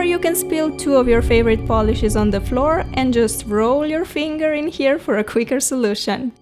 you can spill 2 of your favorite polishes on the floor and just roll your finger in here for a quicker solution.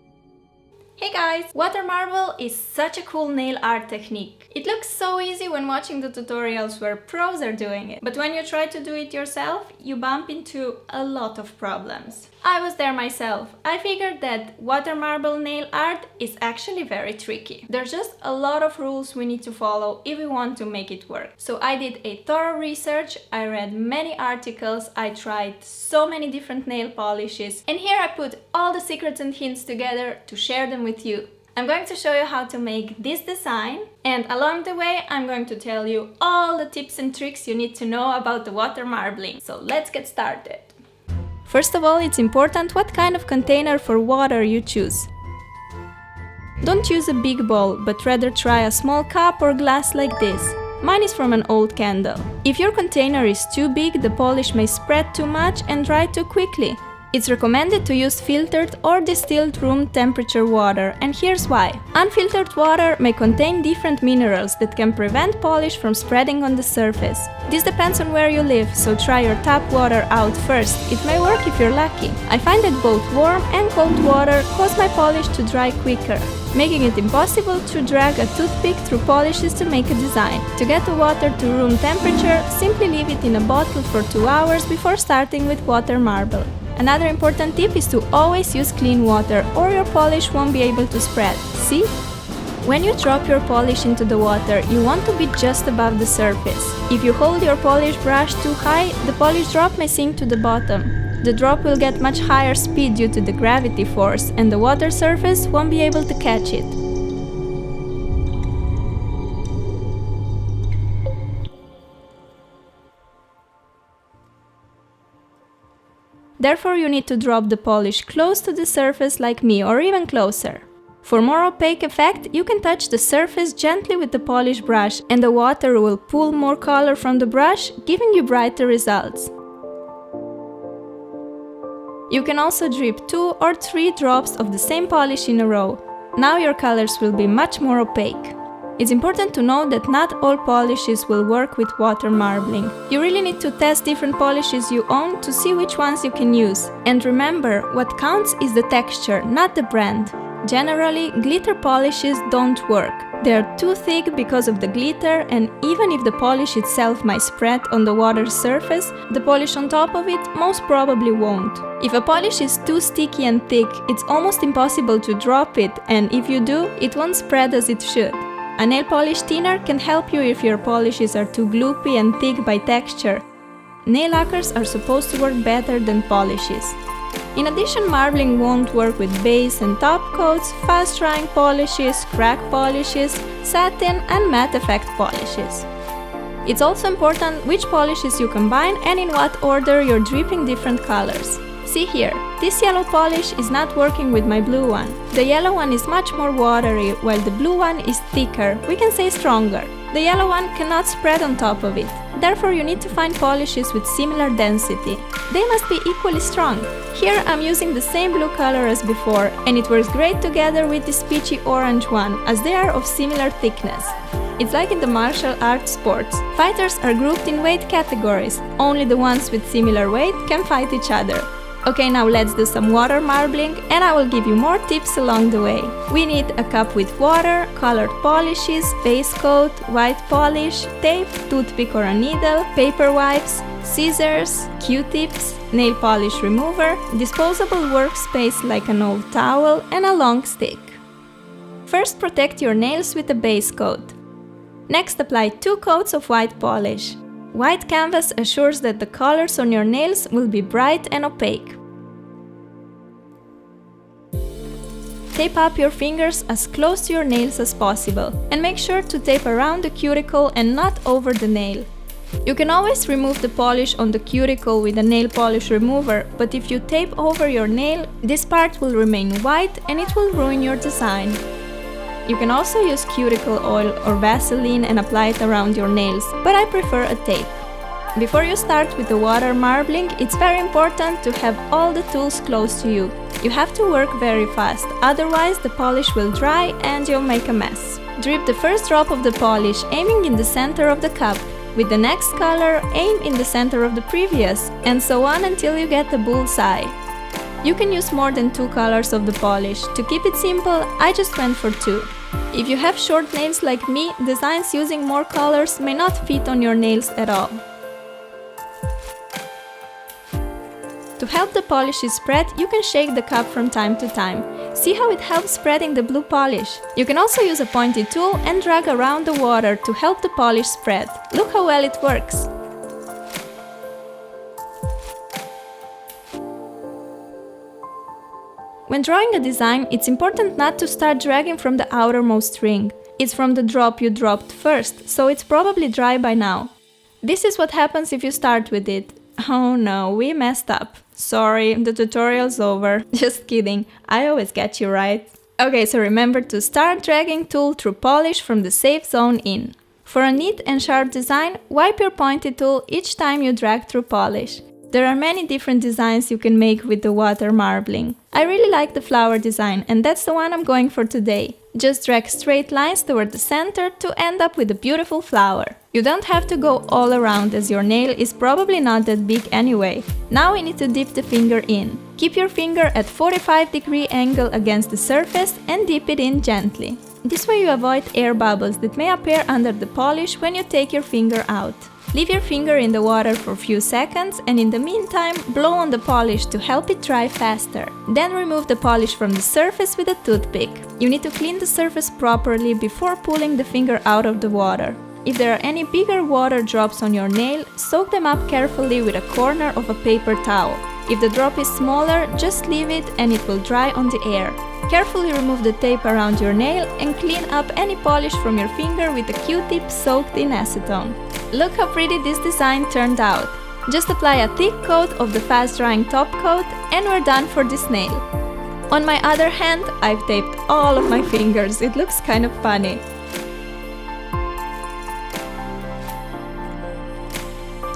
Hey guys! Water marble is such a cool nail art technique. It looks so easy when watching the tutorials where pros are doing it, but when you try to do it yourself, you bump into a lot of problems. I was there myself. I figured that water marble nail art is actually very tricky. There's just a lot of rules we need to follow if we want to make it work. So I did a thorough research, I read many articles, I tried so many different nail polishes, and here I put all the secrets and hints together to share them with you. I'm going to show you how to make this design, and along the way I'm going to tell you all the tips and tricks you need to know about the water marbling. So let's get started. First of all, it's important what kind of container for water you choose. Don't use a big bowl, but rather try a small cup or glass like this. Mine is from an old candle. If your container is too big, the polish may spread too much and dry too quickly. It's recommended to use filtered or distilled room temperature water, and here's why. Unfiltered water may contain different minerals that can prevent polish from spreading on the surface. This depends on where you live, so try your tap water out first. It may work if you're lucky. I find that both warm and cold water cause my polish to dry quicker, making it impossible to drag a toothpick through polishes to make a design. To get the water to room temperature, simply leave it in a bottle for 2 hours before starting with water marble. Another important tip is to always use clean water or your polish won't be able to spread. See? When you drop your polish into the water, you want to be just above the surface. If you hold your polish brush too high, the polish drop may sink to the bottom. The drop will get much higher speed due to the gravity force, and the water surface won't be able to catch it. Therefore, you need to drop the polish close to the surface like me, or even closer. For more opaque effect, you can touch the surface gently with the polish brush, and the water will pull more color from the brush, giving you brighter results. You can also drip 2 or 3 drops of the same polish in a row. Now your colors will be much more opaque. It's important to know that not all polishes will work with water marbling. You really need to test different polishes you own to see which ones you can use. And remember, what counts is the texture, not the brand. Generally, glitter polishes don't work. They are too thick because of the glitter, and even if the polish itself might spread on the water's surface, the polish on top of it most probably won't. If a polish is too sticky and thick, it's almost impossible to drop it, and if you do, it won't spread as it should. A nail polish thinner can help you if your polishes are too gloopy and thick by texture. Nail lacquers are supposed to work better than polishes. In addition, marbling won't work with base and top coats, fast-drying polishes, crack polishes, satin and matte effect polishes. It's also important which polishes you combine and in what order you're dripping different colors. See here, this yellow polish is not working with my blue one. The yellow one is much more watery, while the blue one is thicker, we can say stronger. The yellow one cannot spread on top of it. Therefore, you need to find polishes with similar density. They must be equally strong. Here I'm using the same blue color as before, and it works great together with this peachy orange one, as they are of similar thickness. It's like in the martial arts sports. Fighters are grouped in weight categories. Only the ones with similar weight can fight each other. Okay, now let's do some water marbling, and I will give you more tips along the way. We need a cup with water, colored polishes, base coat, white polish, tape, toothpick or a needle, paper wipes, scissors, Q-tips, nail polish remover, disposable workspace like an old towel, and a long stick. First, protect your nails with a base coat. Next, apply 2 coats of white polish. White canvas assures that the colors on your nails will be bright and opaque. Tape up your fingers as close to your nails as possible, and make sure to tape around the cuticle and not over the nail. You can always remove the polish on the cuticle with a nail polish remover, but if you tape over your nail, this part will remain white and it will ruin your design. You can also use cuticle oil or Vaseline and apply it around your nails, but I prefer a tape. Before you start with the water marbling, it's very important to have all the tools close to you. You have to work very fast, otherwise the polish will dry and you'll make a mess. Drip the first drop of the polish, aiming in the center of the cup. With the next color, aim in the center of the previous, and so on until you get the bullseye. You can use more than 2 colors of the polish. To keep it simple, I just went for 2. If you have short nails like me, designs using more colors may not fit on your nails at all. To help the polishes spread, you can shake the cup from time to time. See how it helps spreading the blue polish? You can also use a pointy tool and drag around the water to help the polish spread. Look how well it works! When drawing a design, it's important not to start dragging from the outermost ring. It's from the drop you dropped first, so it's probably dry by now. This is what happens if you start with it. Oh no, we messed up. Sorry, the tutorial's over. Just kidding, I always get you right. Okay, so remember to start dragging tool through polish from the safe zone in. For a neat and sharp design, wipe your pointy tool each time you drag through polish. There are many different designs you can make with the water marbling. I really like the flower design, and that's the one I'm going for today. Just drag straight lines toward the center to end up with a beautiful flower. You don't have to go all around, as your nail is probably not that big anyway. Now we need to dip the finger in. Keep your finger at 45-degree angle against the surface and dip it in gently. This way you avoid air bubbles that may appear under the polish when you take your finger out. Leave your finger in the water for a few seconds and in the meantime blow on the polish to help it dry faster. Then remove the polish from the surface with a toothpick. You need to clean the surface properly before pulling the finger out of the water. If there are any bigger water drops on your nail, soak them up carefully with a corner of a paper towel. If the drop is smaller, just leave it and it will dry on the air. Carefully remove the tape around your nail and clean up any polish from your finger with a Q-tip soaked in acetone. Look how pretty this design turned out. Just apply a thick coat of the fast-drying top coat and we're done for this nail. On my other hand, I've taped all of my fingers. It looks kind of funny.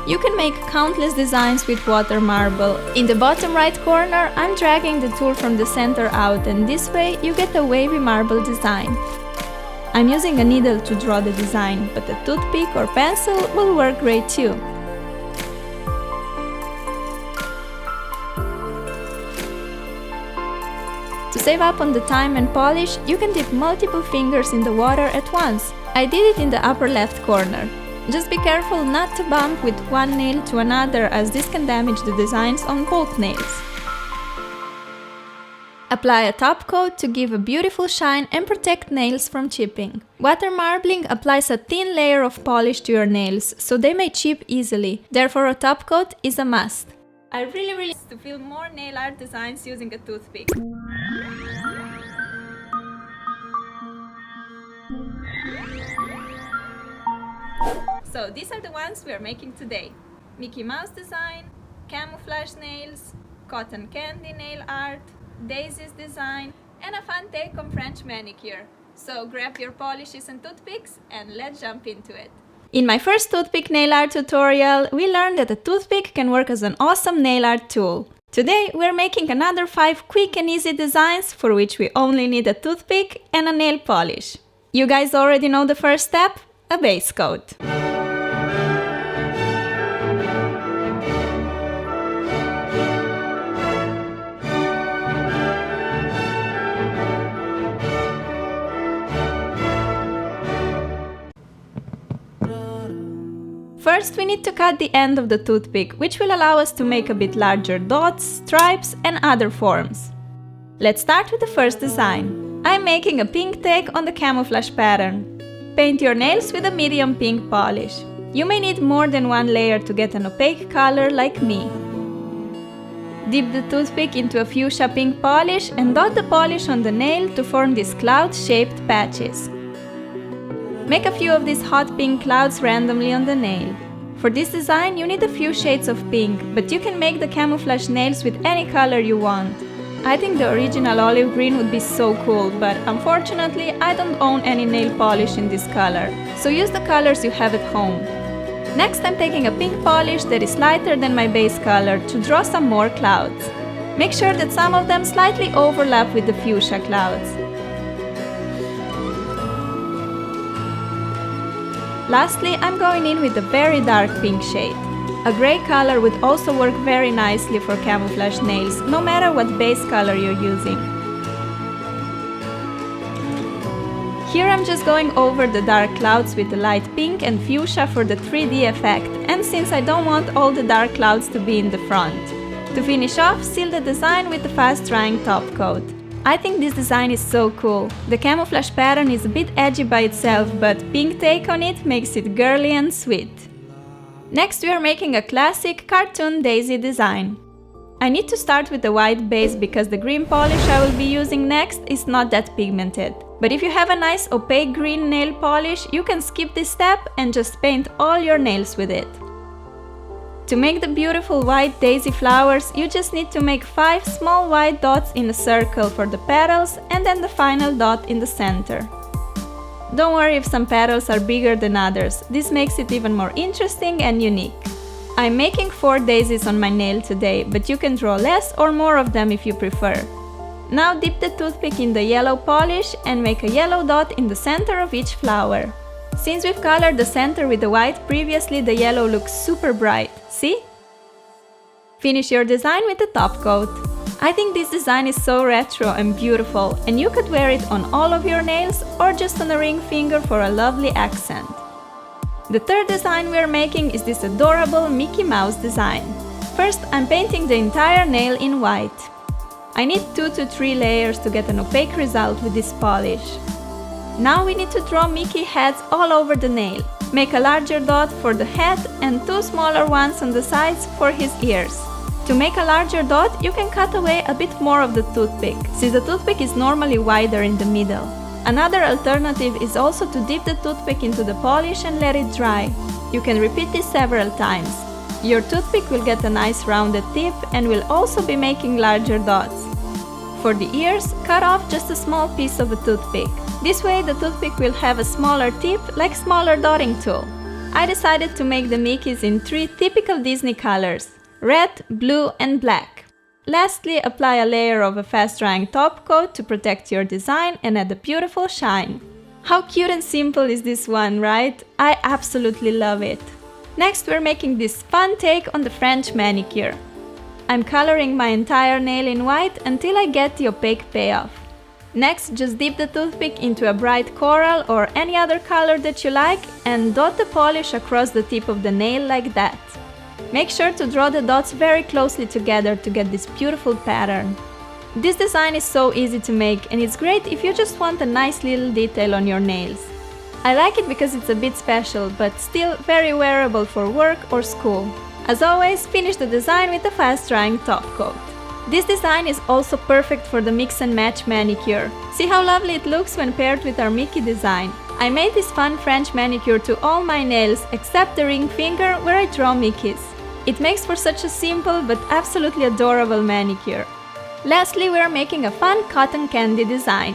You can make countless designs with water marble. In the bottom right corner, I'm dragging the tool from the center out, and this way you get a wavy marble design. I'm using a needle to draw the design, but a toothpick or pencil will work great too. To save up on the time and polish, you can dip multiple fingers in the water at once. I did it in the upper left corner. Just be careful not to bump with one nail to another, as this can damage the designs on both nails. Apply a top coat to give a beautiful shine and protect nails from chipping. Water marbling applies a thin layer of polish to your nails, so they may chip easily. Therefore, a top coat is a must. I really want to feel more nail art designs using a toothpick. So these are the ones we are making today. Mickey Mouse design, camouflage nails, cotton candy nail art, daisies design, and a fun take on French manicure. So grab your polishes and toothpicks and let's jump into it. In my first toothpick nail art tutorial, we learned that a toothpick can work as an awesome nail art tool. Today we're making another 5 quick and easy designs for which we only need a toothpick and a nail polish. You guys already know the first step, a base coat. First, we need to cut the end of the toothpick, which will allow us to make a bit larger dots, stripes, and other forms. Let's start with the first design. I'm making a pink take on the camouflage pattern. Paint your nails with a medium pink polish. You may need more than one layer to get an opaque color like me. Dip the toothpick into a fuchsia pink polish and dot the polish on the nail to form these cloud-shaped patches. Make a few of these hot pink clouds randomly on the nail. For this design, you need a few shades of pink, but you can make the camouflage nails with any color you want. I think the original olive green would be so cool, but unfortunately I don't own any nail polish in this color, so use the colors you have at home. Next, I'm taking a pink polish that is lighter than my base color to draw some more clouds. Make sure that some of them slightly overlap with the fuchsia clouds. Lastly, I'm going in with a very dark pink shade. A grey color would also work very nicely for camouflage nails, no matter what base color you're using. Here I'm just going over the dark clouds with the light pink and fuchsia for the 3D effect, and since I don't want all the dark clouds to be in the front. To finish off, seal the design with the fast drying top coat. I think this design is so cool. The camouflage pattern is a bit edgy by itself, but pink take on it makes it girly and sweet. Next we are making a classic cartoon daisy design. I need to start with the white base because the green polish I will be using next is not that pigmented. But if you have a nice opaque green nail polish, you can skip this step and just paint all your nails with it. To make the beautiful white daisy flowers, you just need to make 5 small white dots in a circle for the petals and then the final dot in the center. Don't worry if some petals are bigger than others, this makes it even more interesting and unique. I'm making 4 daisies on my nail today, but you can draw less or more of them if you prefer. Now dip the toothpick in the yellow polish and make a yellow dot in the center of each flower. Since we've colored the center with the white previously, the yellow looks super bright, see? Finish your design with the top coat. I think this design is so retro and beautiful, and you could wear it on all of your nails or just on a ring finger for a lovely accent. The third design we are making is this adorable Mickey Mouse design. First, I'm painting the entire nail in white. I need 2 to 3 layers to get an opaque result with this polish. Now we need to draw Mickey heads all over the nail. Make a larger dot for the head and 2 smaller ones on the sides for his ears. To make a larger dot, you can cut away a bit more of the toothpick, since the toothpick is normally wider in the middle. Another alternative is also to dip the toothpick into the polish and let it dry. You can repeat this several times. Your toothpick will get a nice rounded tip and will also be making larger dots. For the ears, cut off just a small piece of a toothpick. This way the toothpick will have a smaller tip, like smaller dotting tool. I decided to make the Mickeys in 3 typical Disney colors: red, blue and black. Lastly, apply a layer of a fast drying top coat to protect your design and add a beautiful shine. How cute and simple is this one, right? I absolutely love it. Next we're making this fun take on the French manicure. I'm coloring my entire nail in white until I get the opaque payoff. Next, just dip the toothpick into a bright coral or any other color that you like and dot the polish across the tip of the nail like that. Make sure to draw the dots very closely together to get this beautiful pattern. This design is so easy to make and it's great if you just want a nice little detail on your nails. I like it because it's a bit special, but still very wearable for work or school. As always, finish the design with a fast drying top coat. This design is also perfect for the mix and match manicure. See how lovely it looks when paired with our Mickey design. I made this fun French manicure to all my nails except the ring finger where I draw Mickeys. It makes for such a simple but absolutely adorable manicure. Lastly, we are making a fun cotton candy design.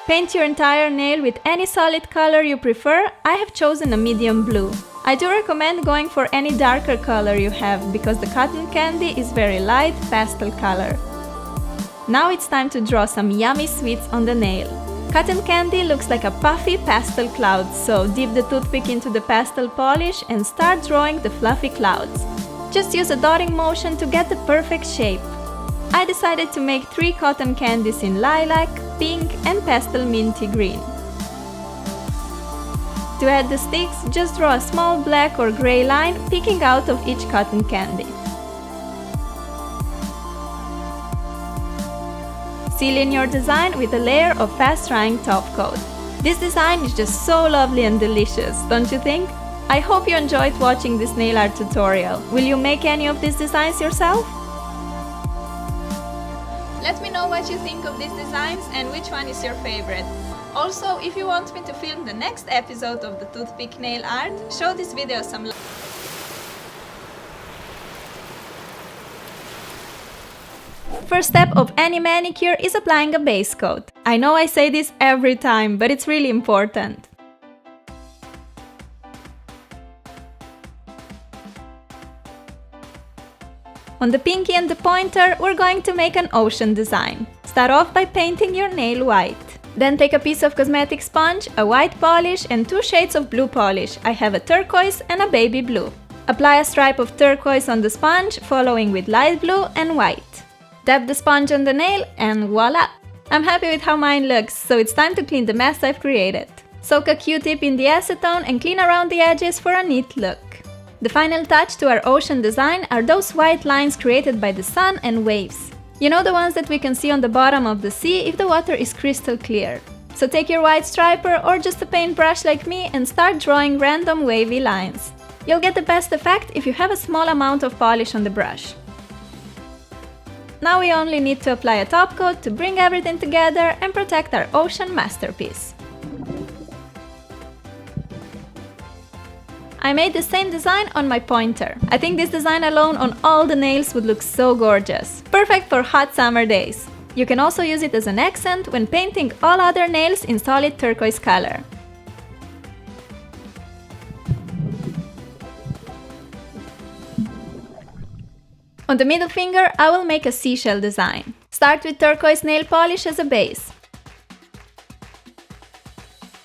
Paint your entire nail with any solid color you prefer. I have chosen a medium blue. I do recommend going for any darker color you have because the cotton candy is very light pastel color. Now it's time to draw some yummy sweets on the nail. Cotton candy looks like a puffy pastel cloud, so dip the toothpick into the pastel polish and start drawing the fluffy clouds. Just use a dotting motion to get the perfect shape. I decided to make 3 cotton candies in lilac, pink and pastel minty green. To add the sticks, just draw a small black or grey line peeking out of each cotton candy. Seal in your design with a layer of fast drying top coat. This design is just so lovely and delicious, don't you think? I hope you enjoyed watching this nail art tutorial. Will you make any of these designs yourself? Let me know what you think of these designs and which one is your favorite. Also, if you want me to film the next episode of the toothpick nail art, show this video some love. First step of any manicure is applying a base coat. I know I say this every time, but it's really important. On the pinky and the pointer, we're going to make an ocean design. Start off by painting your nail white. Then take a piece of cosmetic sponge, a white polish and 2 shades of blue polish. I have a turquoise and a baby blue. Apply a stripe of turquoise on the sponge, following with light blue and white. Dab the sponge on the nail and voila! I'm happy with how mine looks, so it's time to clean the mess I've created. Soak a Q-tip in the acetone and clean around the edges for a neat look. The final touch to our ocean design are those white lines created by the sun and waves. You know, the ones that we can see on the bottom of the sea if the water is crystal clear. So take your white striper or just a paintbrush like me and start drawing random wavy lines. You'll get the best effect if you have a small amount of polish on the brush. Now we only need to apply a top coat to bring everything together and protect our ocean masterpiece. I made the same design on my pointer. I think this design alone on all the nails would look so gorgeous. Perfect for hot summer days. You can also use it as an accent when painting all other nails in solid turquoise color. On the middle finger, I will make a seashell design. Start with turquoise nail polish as a base.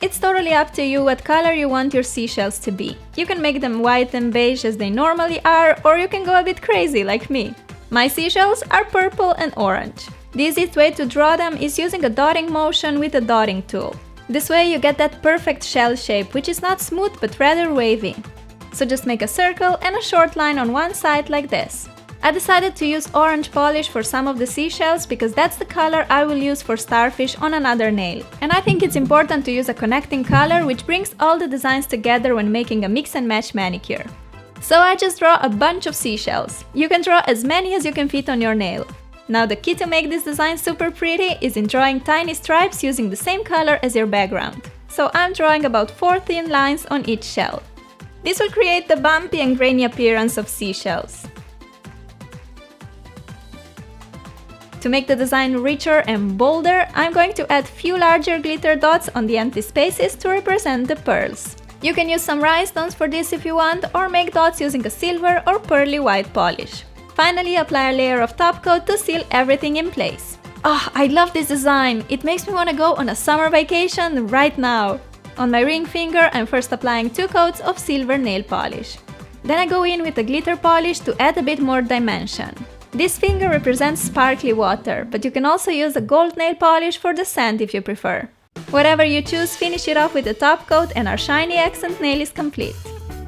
It's totally up to you what color you want your seashells to be. You can make them white and beige as they normally are, or you can go a bit crazy like me. My seashells are purple and orange. The easiest way to draw them is using a dotting motion with a dotting tool. This way you get that perfect shell shape, which is not smooth but rather wavy. So just make a circle and a short line on one side like this. I decided to use orange polish for some of the seashells because that's the color I will use for starfish on another nail. And I think it's important to use a connecting color which brings all the designs together when making a mix and match manicure. So I just draw a bunch of seashells. You can draw as many as you can fit on your nail. Now the key to make this design super pretty is in drawing tiny stripes using the same color as your background. So I'm drawing about 4 thin lines on each shell. This will create the bumpy and grainy appearance of seashells. To make the design richer and bolder, I'm going to add few larger glitter dots on the empty spaces to represent the pearls. You can use some rhinestones for this if you want, or make dots using a silver or pearly white polish. Finally, apply a layer of top coat to seal everything in place. Oh, I love this design! It makes me want to go on a summer vacation right now! On my ring finger, I'm first applying 2 coats of silver nail polish. Then I go in with a glitter polish to add a bit more dimension. This finger represents sparkly water, but you can also use a gold nail polish for the sand if you prefer. Whatever you choose, finish it off with a top coat and our shiny accent nail is complete.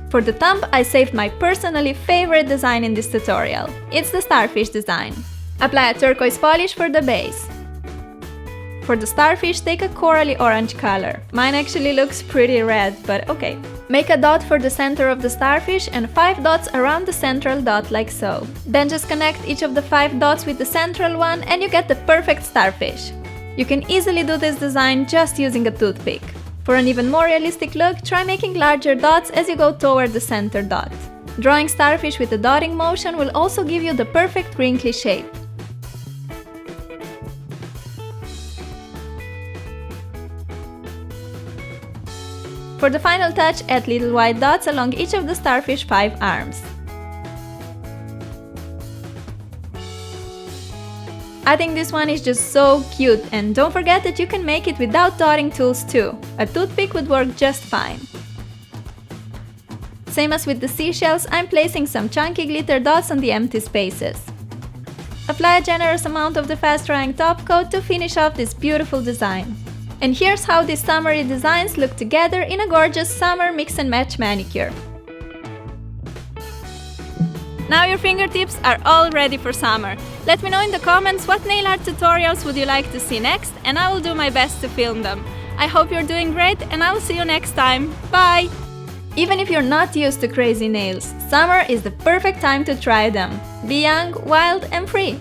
For the thumb, I saved my personally favorite design in this tutorial. It's the starfish design. Apply a turquoise polish for the base. For the starfish, take a corally orange color. Mine actually looks pretty red, but okay. Make a dot for the center of the starfish and 5 dots around the central dot like so. Then just connect each of the 5 dots with the central one and you get the perfect starfish. You can easily do this design just using a toothpick. For an even more realistic look, try making larger dots as you go toward the center dot. Drawing starfish with a dotting motion will also give you the perfect wrinkly shape. For the final touch, add little white dots along each of the starfish 5 arms. I think this one is just so cute, and don't forget that you can make it without dotting tools too. A toothpick would work just fine. Same as with the seashells, I'm placing some chunky glitter dots on the empty spaces. Apply a generous amount of the fast-drying top coat to finish off this beautiful design. And here's how these summery designs look together in a gorgeous summer mix and match manicure. Now your fingertips are all ready for summer. Let me know in the comments what nail art tutorials would you like to see next, and I will do my best to film them. I hope you're doing great, and I will see you next time. Bye! Even if you're not used to crazy nails, summer is the perfect time to try them. Be young, wild and free!